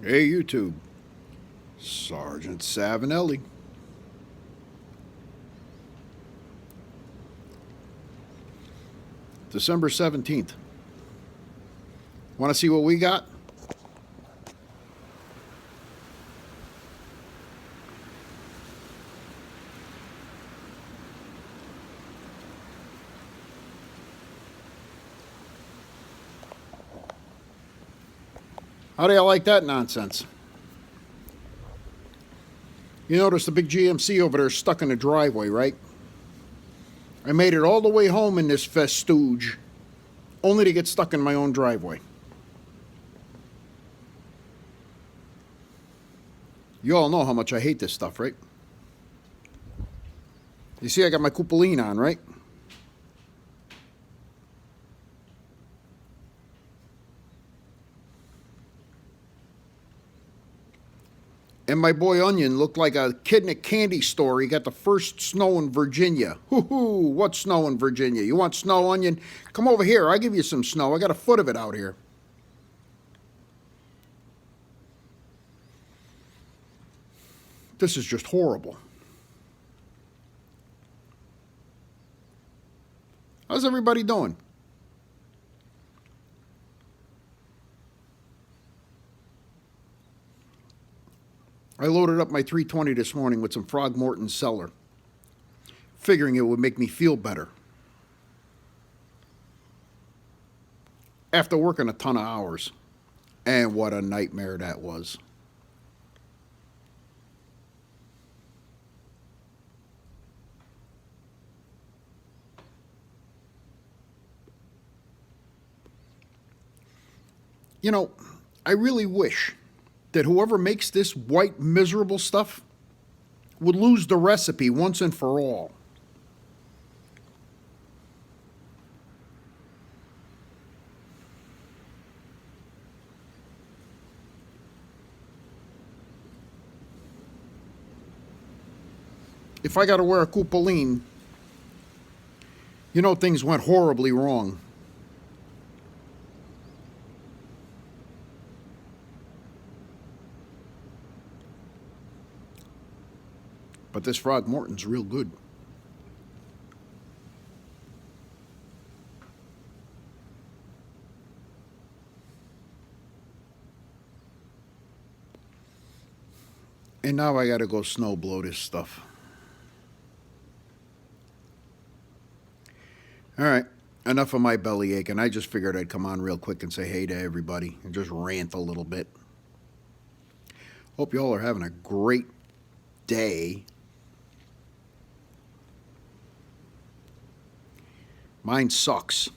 Hey YouTube, Sergeant Savinelli. December 17th. Want to see what we got? How do you like that nonsense? You notice the big GMC over there stuck in the driveway, right? I made it all the way home in this festooj, only to get stuck in my own driveway. You all know how much I hate this stuff, right? You see I got my Cupoline on, right? And my boy Onion looked like a kid in a candy store. He got the first snow in Virginia. Hoo-hoo, what snow in Virginia? You want snow, Onion? Come over here, I'll give you some snow. I got a foot of it out here. This is just horrible. How's everybody doing? I loaded up my 320 this morning with some Frogmorton Cellar, figuring it would make me feel better. After working a ton of hours. And what a nightmare that was. You know, I really wish that whoever makes this white, miserable stuff would lose the recipe once and for all. If I got to wear a Cupoline, you know things went horribly wrong. But this Frogmorton's real good. And now I gotta go snow blow this stuff. All right, enough of my belly aching. I just figured I'd come on real quick and say hey to everybody and just rant a little bit. Hope you all are having a great day. Mine sucks.